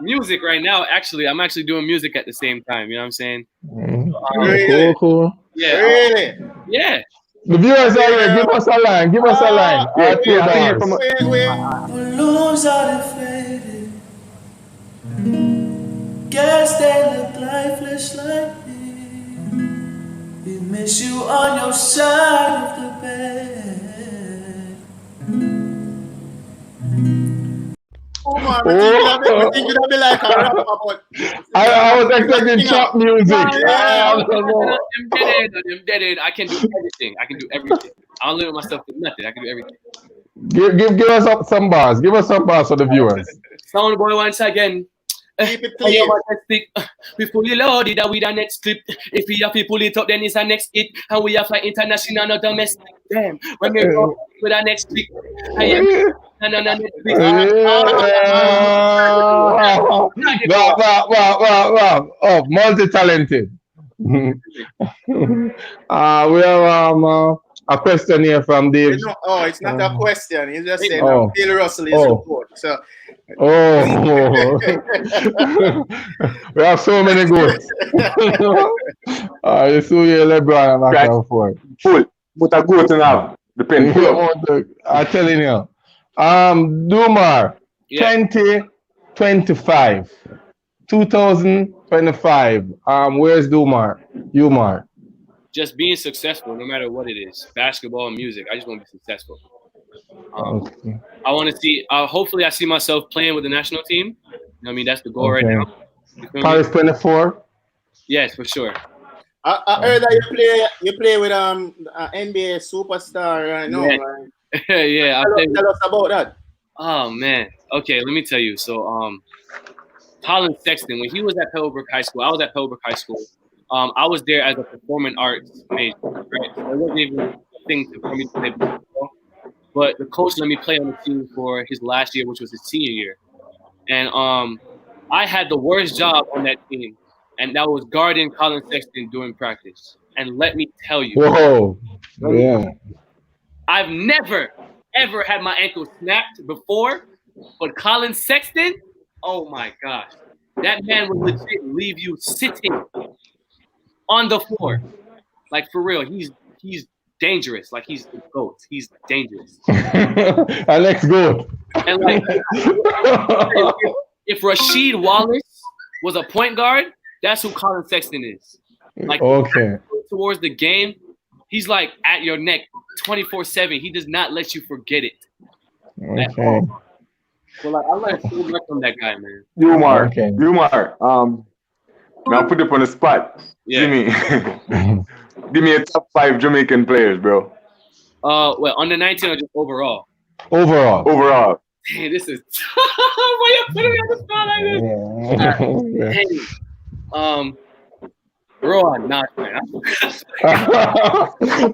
Music right now. Actually, I'm actually doing music at the same time. You know what I'm saying? Really? Cool. Yeah. Really? Yeah. The viewers are here. Give us a line. Give us a line. Balloons are deflated. Guess they look lifeless like me. We miss you on your side of the bed. Umar, we think you'd be like a rapper, but I was expecting trap music. I'm dead. I can do everything. I don't limit myself to nothing. I can do everything. Give us some bars. Give us some bars for the viewers. Sound boy once again. keep it clean. We fully loaded with the next clip. If we have to pull it up, then it's a next hit. And we have like international, not domestic. Damn. When we go with the next clip, I am. Oh, multi-talented. We have a question here from Dave. It's not a question. He's just saying Bill Russell is good. So. We have so many goats. You see here LeBron and back and forth. Full. But a goat now. Depends. I'm telling you. Umar, 2025. 2025. Where's Umar? Just being successful, no matter what it is. Basketball and music. I just want to be successful. Okay. I want to see. Hopefully, I see myself playing with the national team. You know what I mean, that's the goal right now. Paris 24. Yes, for sure. I heard that you play with NBA superstar right now. Yeah. Right? Yeah. Tell us about that. Oh man. Okay, let me tell you. So, Colin Sexton, when he was at Pebblebrook High School, I was at Pebblebrook High School. I was there as a performing arts major. Right? So it wasn't even a thing for me to play basketball. But the coach let me play on the team for his last year, which was his senior year. And I had the worst job on that team, and that was guarding Colin Sexton during practice. And let me tell you, I've never, ever had my ankle snapped before, but Colin Sexton, oh my gosh. That man would legit leave you sitting on the floor. Like, for real, he's dangerous. Like, he's the GOAT. He's dangerous. Alex GOAT. And like, if Rasheed Wallace was a point guard, that's who Colin Sexton is. Like, towards the game, he's like at your neck 24/7. He does not let you forget it. Okay. Well, like, I learned so much from that guy, man. Umar. Now put it on the spot. Yeah. Give me a top 5 Jamaican players, bro. Well, under 19 or just overall? Overall. Dang, this is why you putting me on the spot like this? Rowan, not man.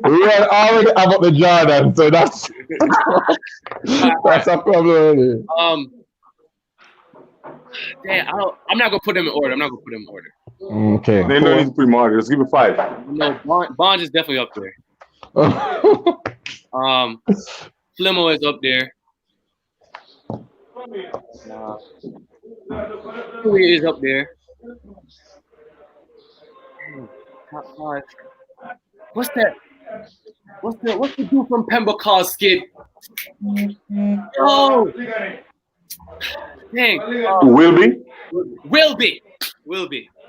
Rowan already about the Jordan, so that's a problem. Damn, I'm not gonna put them in order. Okay. They don't need to put him in order. Just give it 5. No, Bonds is definitely up there. Flimo is up there. Louis is up there. Top 5. What's that? what's the dude from Pembroke called, Skid? Oh, dang. Will be.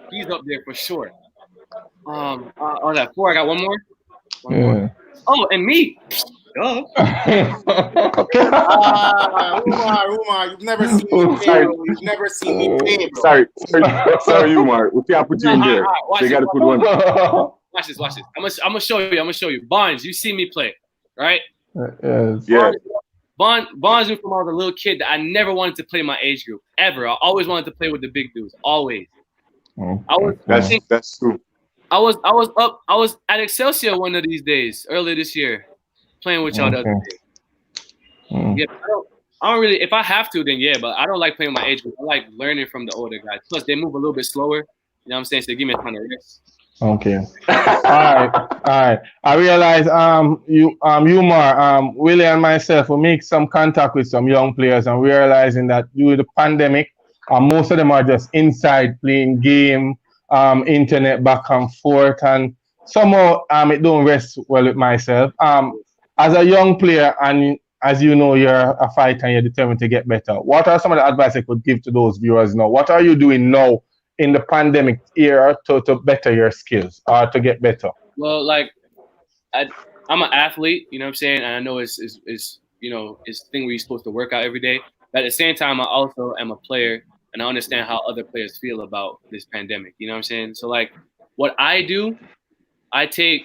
He's up there for sure. On that 4, I got one more. Oh, and me. Duh. Umar, you've never seen me play. You've never seen me play, bro. Sorry, Umar. We can't put you in there. They got to put one. Watch this. I'm gonna show you. Bonds, you see me play, right? Yes. Yeah. Bonds knew from I was a little kid that I never wanted to play my age group ever. I always wanted to play with the big dudes. Always. That's true. I was at Excelsior one of these days, earlier this year, playing with y'all the other day. Yeah, I don't really. If I have to, then yeah. But I don't like playing my age group. I like learning from the older guys. Plus, they move a little bit slower. You know what I'm saying? So they give me a ton of rest. Okay. All right. I realize Umar, Willie and myself will make some contact with some young players and realizing that due to the pandemic, most of them are just inside playing game, internet back and forth, and somehow it don't rest well with myself. As a young player, and as you know, you're a fighter and you're determined to get better. What are some of the advice I could give to those viewers now? What are you doing now in the pandemic era to better your skills or to get better? Well, like I'm an athlete, you know what I'm saying, and I know it's you know, it's a thing where you're supposed to work out every day. But at the same time, I also am a player, and I understand how other players feel about this pandemic. You know what I'm saying? So like, what I do, I do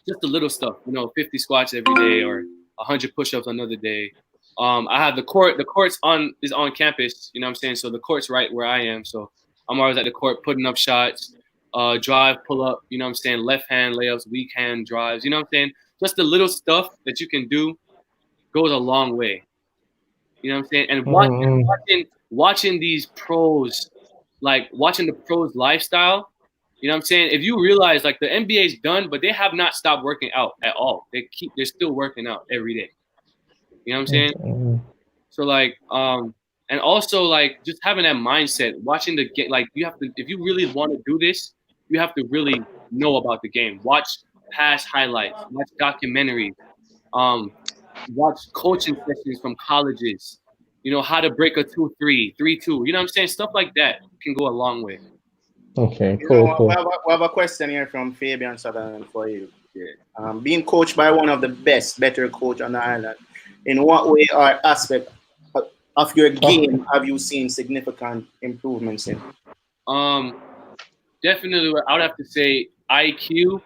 just the little stuff. You know, 50 squats every day or 100 push-ups another day. I have the court. The court's on campus. You know what I'm saying? So the court's right where I am. So I'm always at the court putting up shots, drive, pull up. You know what I'm saying? Left hand layups, weak hand drives. You know what I'm saying? Just the little stuff that you can do goes a long way. You know what I'm saying? And watching these pros, like watching the pros' lifestyle. You know what I'm saying? If you realize like the NBA's done, but they have not stopped working out at all. They're still working out every day. You know what I'm saying? So like, and also like just having that mindset, watching the game. Like you have to, if you really want to do this, you have to really know about the game. Watch past highlights, watch documentaries, watch coaching sessions from colleges. You know how to break a 2-3, 3-2. You know what I'm saying? Stuff like that can go a long way. Okay, cool. We have a question here from Fabian Sutherland for you. Yeah. Being coached by one of the better coach on the island, in what way or aspect of your game have you seen significant improvements in? Definitely, I would have to say IQ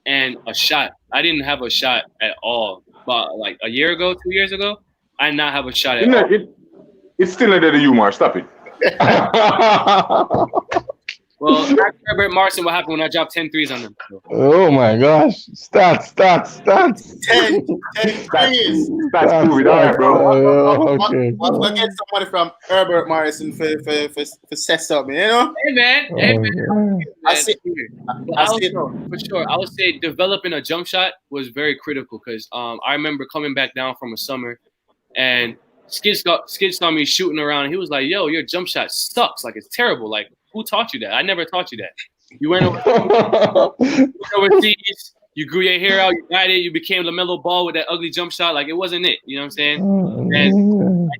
and a shot. I didn't have a shot at all. But like a year ago, 2 years ago, I did not have a shot at all. It's still not there to Umar. Stop it. Well, ask Herbert Marson what happened when I dropped 10 threes on them. Oh my gosh. Stats. 10 threes. That's prove it. All right, bro. Okay. We'll get somebody from Herbert Morrison for say something, you know? Hey, man. I see. For sure. I would say developing a jump shot was very critical because I remember coming back down from a summer and Skid saw me shooting around. And he was like, yo, your jump shot sucks. Like, it's terrible. Like, who taught you that? I never taught you that. You went overseas, you grew your hair out, you dyed it, you became LaMelo Ball with that ugly jump shot. Like, it wasn't it. You know what I'm saying? And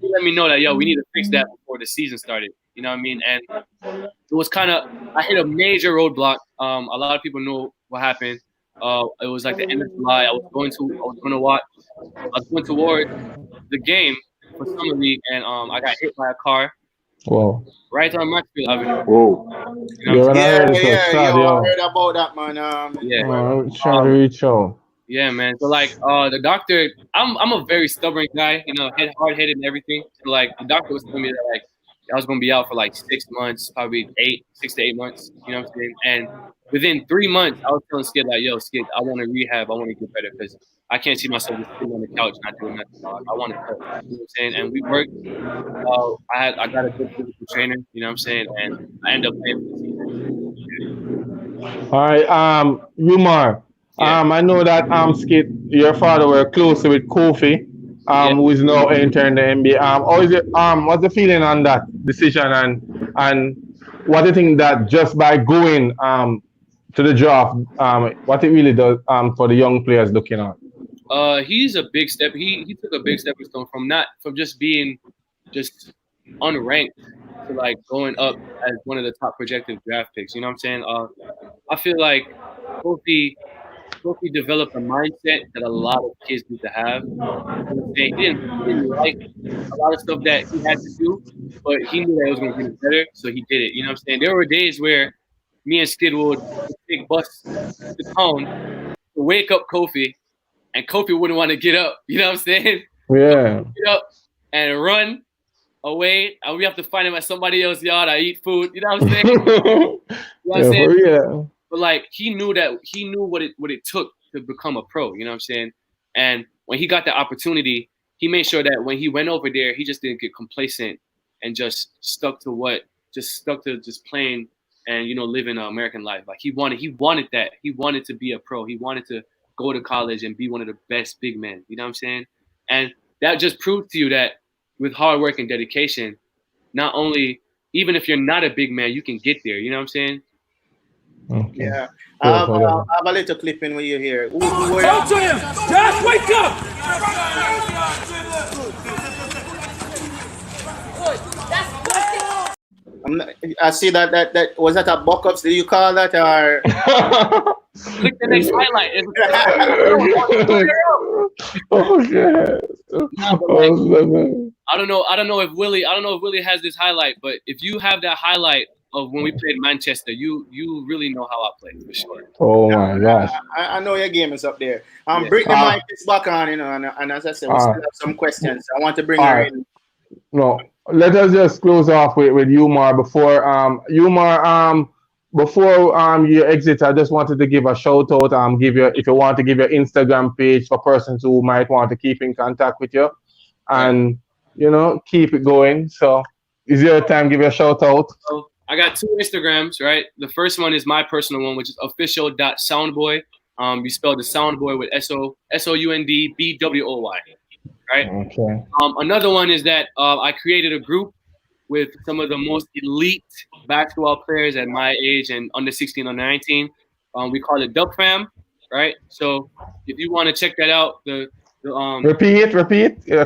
you let me know that, yo, we need to fix that before the season started. You know what I mean? And it was kind of, I hit a major roadblock. A lot of people know what happened. It was like the end of July. I was going towards the game for Summer League, and I got hit by a car. Whoa. Right on Maxfield Avenue. Whoa. I heard about that, man. Trying to reach out. Yeah, man. So like the doctor, I'm a very stubborn guy, you know, hard-headed and everything. So like the doctor was telling me that like I was gonna be out for like 6 months, probably 6 to 8 months, you know what I'm saying? And within 3 months, I was telling Skid like, yo, Skid, I want to rehab, I want to get better because I can't see myself just sitting on the couch not doing nothing. I want to play, you know what I'm saying? And we worked. I got a good physical trainer, you know what I'm saying? And I ended up playing for the season. All right, Umar. Yeah. I know that Skid, your father were close with Kofi, who is now entering the NBA. How is it? What's the feeling on that decision, and what do you think that just by going to the draft, what it really does for the young players looking at. He's a big step. He took a big stepping stone from just being just unranked to like going up as one of the top projected draft picks. You know what I'm saying? I feel like Kofi developed a mindset that a lot of kids need to have. You know what I'm saying? He didn't like a lot of stuff that he had to do, but he knew that it was going to get better, so he did it. You know what I'm saying? There were days where me and Skid would take bus to town to wake up Kofi, and Kofi wouldn't want to get up. You know what I'm saying? Yeah. Get up and run away, and we have to find him at somebody else's yard. I eat food. You know what I'm saying? You know what I'm saying? Yeah. But like he knew what it took to become a pro. You know what I'm saying? And when he got the opportunity, he made sure that when he went over there, he just didn't get complacent and just stuck to just playing and living an American life. Like he wanted that. He wanted to be a pro. He wanted to go to college and be one of the best big men. You know what I'm saying? And that just proved to you that with hard work and dedication, not only even if you're not a big man, you can get there. You know what I'm saying? Okay. Yeah. I have a little clipping when you hear. Go to him! Josh, wake up! I see that was that a buck-ups? Did you call that or? Click the next highlight. I don't know if Willie has this highlight, but if you have that highlight of when we played Manchester, you really know how I played for sure. Oh my gosh! I know your game is up there. Brittany mic is back on, and as I said, we still have some questions. I want to bring her in. No, let us just close off with Umar before before you exit. I just wanted to give a shout out. If you want to give your Instagram page for persons who might want to keep in contact with you, and keep it going. So, is your time? Give you a shout out. So, I got 2 Instagrams, right? The first one is my personal one, which is official.soundboy. You spell the soundboy with SOUNDBWOY, right? Okay. Another one is that I created a group with some of the most elite basketball players at my age and under 16, under 19. We call it Dub Fam, right? So if you want to check that out, repeat.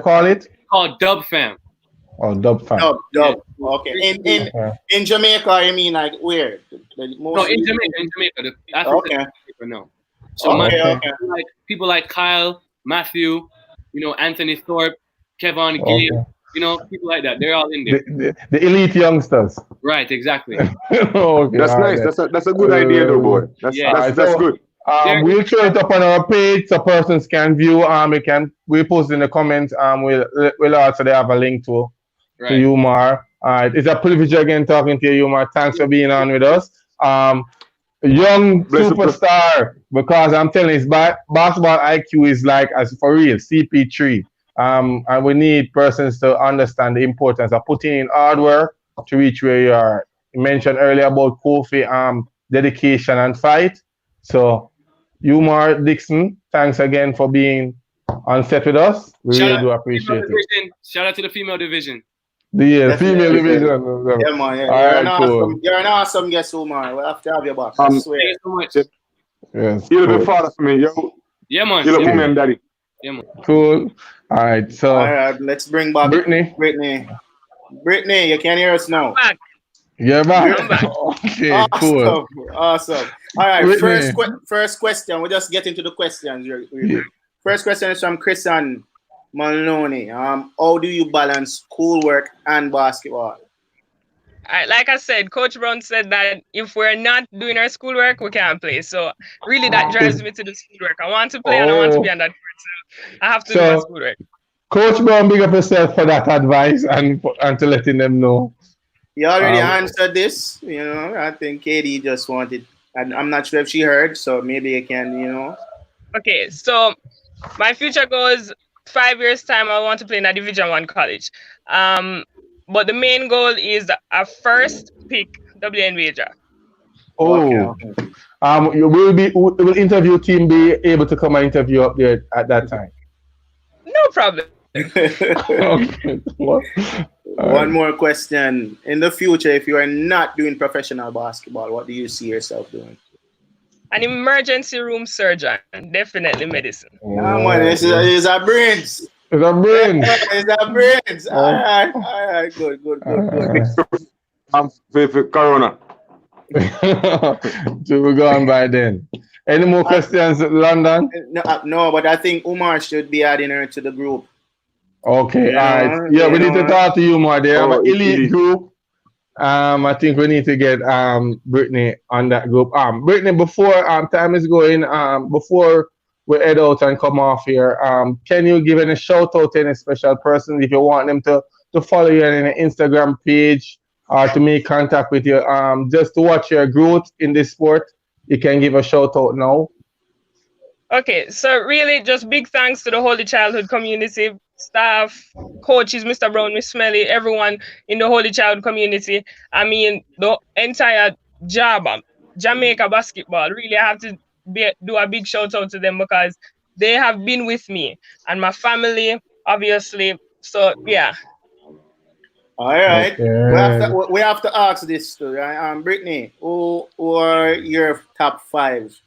Call it. Called Dub Fam. Oh, Dub Fam. Dub. Yeah. Okay. In Jamaica, you mean like where? No, in Jamaica. The okay. No. So people like Kyle, Matthew, Anthony Thorpe, Kevin Gilliam, people like that. They're all in there. The elite youngsters. Right, exactly. Okay, that's nice. Right. That's a good idea, though, boy. That's good. We'll throw it up on our page so persons can view. We'll post in the comments. We'll also have a link to Umar. It's a privilege again talking to you, Umar. Thanks for being on with us. Young superstar, because I'm telling you, his basketball IQ is like, as for real, CP3. And we need persons to understand the importance of putting in hard work to reach where you are. You mentioned earlier about Kofi, dedication and fight. So, Gilmore Dixon, thanks again for being on set with us. We really do appreciate it. Shout out to the female division. The female division. Yeah, man. Yeah. You're an awesome guest, Umar. We'll have to have you back. I swear. Thank you so much. Yes. You're a big father for me, yo. Yeah, man. You're a mommy and daddy. Yeah, man. Cool. All right. So, let's bring back Brittany. Brittany, you can hear us now. Back. You're back. Okay, awesome. Cool. Awesome. All right. Brittany. First question. We'll just get into the questions. First question is from Chris and Maloney. How do you balance schoolwork and basketball? Like I said, Coach Brown said that if we're not doing our schoolwork, we can't play. So really that drives me to the schoolwork. I want to play and I want to be on that court. So I have to do my schoolwork. Coach Brown, big up yourself for that advice and to letting them know. You already answered this. I think Katie just wanted, and I'm not sure if she heard, so maybe you can, Okay, so my future goes 5 years time. I want to play in a Division 1 college. But the main goal is a first pick WNBA draft. Oh, okay. Will interview team be able to come and interview up there at that time? No problem. Okay. One more question. In the future, if you are not doing professional basketball, what do you see yourself doing? An emergency room surgeon, definitely medicine. Yeah, man, it's a brains. It's a brains. It's a brains. All right, good. For Corona. So we're going by then. Any more questions, London? No, but I think Umar should be adding her to the group. Okay, Yeah, all right. Yeah, we need to talk to you more. They have an elite group. I think we need to get Brittany on that group. Brittany, before time is going, before we head out and come off here, can you give any shout out to any special person if you want them to follow you on an Instagram page or to make contact with you, just to watch your growth in this sport? You can give a shout out now. Okay, so really just big thanks to the Holy Childhood community, staff, coaches, Mr. Brown, Miss Smelly, everyone in the Holy Child community. I mean, the entire Jamaica basketball, really I have to do a big shout out to them because they have been with me and my family, obviously. So, yeah. All right. Okay. We have to ask this too, right? Brittany, who are your top 5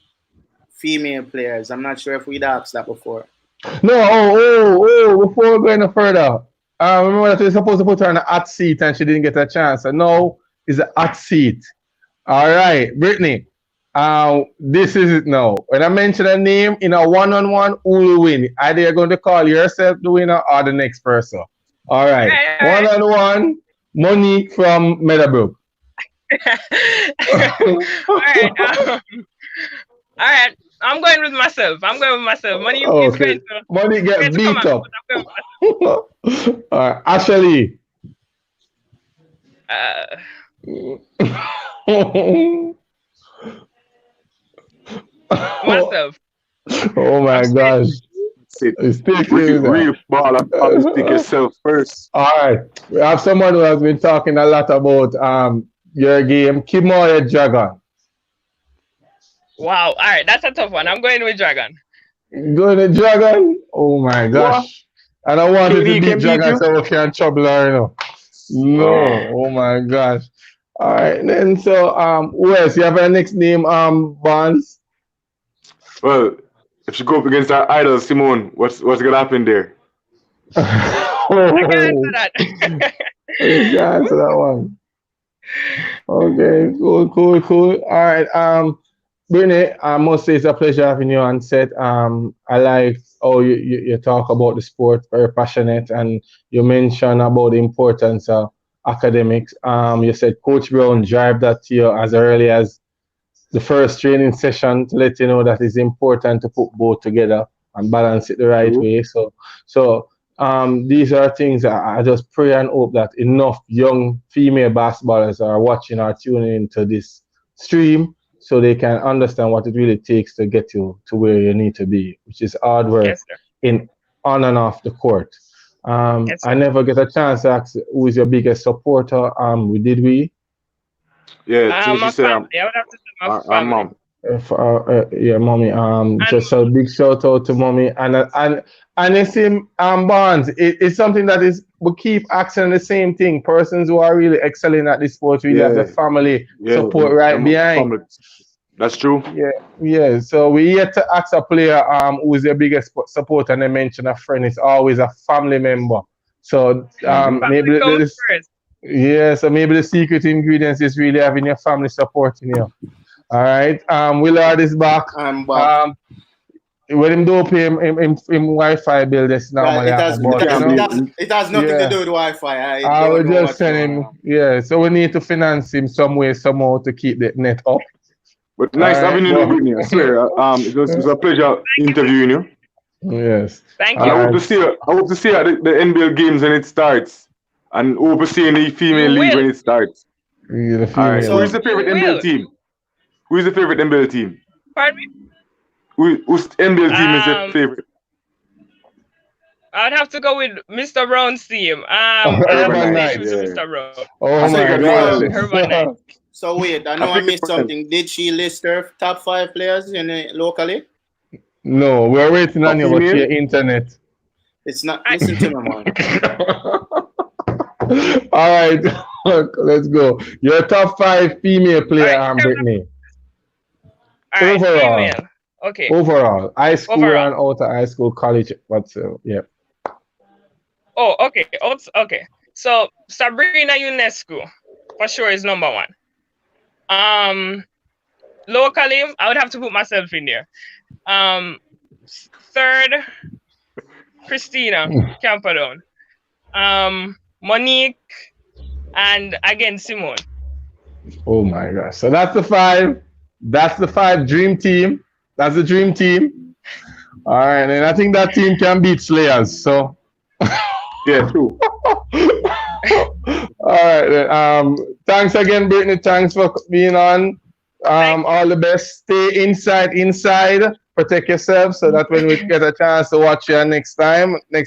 female players? I'm not sure if we'd asked that before. No, before we go any further, remember that we were supposed to put her on a hot seat and she didn't get a chance. So now it's a hot seat. All right, Brittany, this is it now. When I mention a name in a one-on-one, who will win? Either you're going to call yourself the winner or the next person. All right, one-on-one, Monique from Meadowbrook. All right. I'm going with myself. Money is going to. Money get beat up. Ashley. Myself. Oh my gosh. Real ball and always pick yourself first. All right. We have someone who has been talking a lot about your game, Gilmore Dragon. Wow. All right. That's a tough one. I'm going with Dragon. Going with Dragon? Oh my gosh. What? And I wanted to beat Dragon so we can trouble her, you know. No. Oh my gosh. All right. Then so who else? You have a next name, Bonds? Well, if you go up against our idol, Simone, what's gonna happen there? I can answer that. You can answer that one. Okay, cool. All right. Brittany, I must say it's a pleasure having you on set. I like how you talk about the sport, very passionate, and you mentioned about the importance of academics. You said Coach Brown drive that to you as early as the first training session to let you know that it's important to put both together and balance it the right way. So these are things that I just pray and hope that enough young female basketballers are watching or tuning into this stream, so they can understand what it really takes to get you to where you need to be, which is hard work on and off the court. I never get a chance to ask who is your biggest supporter. Did we? Yeah, my family. I would have to say my family. Mom. Yeah, mommy. Just a big shout out to mommy and it's in Bonds. It's something that we keep asking the same thing. Persons who are really excelling at this sport really have the family support behind. That's true. Yeah. So we yet to ask a player who is their biggest supporter, and they mention a friend. It's always a family member. So maybe this. Yeah, so maybe the secret ingredients is really having your family supporting you. All right. Willard is back. I'm back. When him do pay him Wi-Fi bill this now. It has nothing to do with Wi-Fi. I would just send him. Yeah, so we need to finance him some way, somehow to keep the net up. But nice having you, Brittany. I swear, it was a pleasure interviewing you. Yes. Thank you. I hope to see you at the NBL games when it starts, and hope to see you in the female league when it starts. Yeah, all right. So who's the favorite NBL team? Who is the favorite NBL team? Pardon me? Whose NBL team is your favorite? I'd have to go with Mr. Brown's team. Urban Knights. Mr. Brown. Oh my God. So wait, I know I missed something. Did she list her top 5 players locally? No, we're waiting on you about your internet. It's not. Listen to me, man. All right, let's go. Your top 5 female player, Brittany. All right, Overall. female. Okay. Overall, high school Overall. and out of high school, college, yeah. Oh, okay. Okay. So Sabrina UNESCO for sure is number one. Locally, I would have to put myself in there. Third, Christina Campadone. Monique, and again Simone. Oh my gosh! So that's the five. That's the five dream team. That's the dream team. All right, and I think that team can beat Slayers. So Yeah, true. all right. Then, thanks again, Brittany. Thanks for being on. All the best. Stay inside. Protect yourself so that when we get a chance to watch you next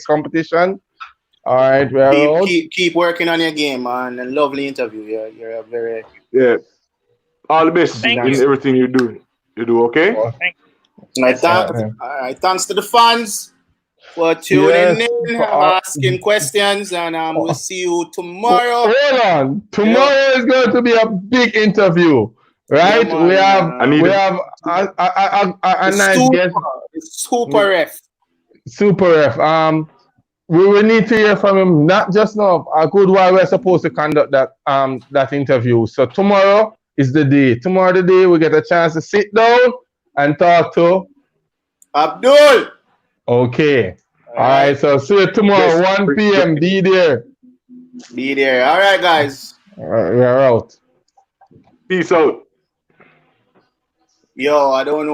competition. All right, we're out. Keep working on your game, man. A lovely interview. You're a very all the best Thank in you. everything you do. You do okay? Thanks to the fans for tuning in, asking questions, and we'll see you tomorrow. Hold on. Tomorrow is going to be a big interview, right? Yeah, man, we have a nice guest. Super ref. Super ref. We will need to hear from him, not just now, a good while we're supposed to conduct that interview. So tomorrow is the day. Tomorrow the day we get a chance to sit down and talk to Abdul. Okay. All right. So see you tomorrow, 1 p.m. Be there. Be there. All right, guys. We're out. Peace out. Yo, I don't know.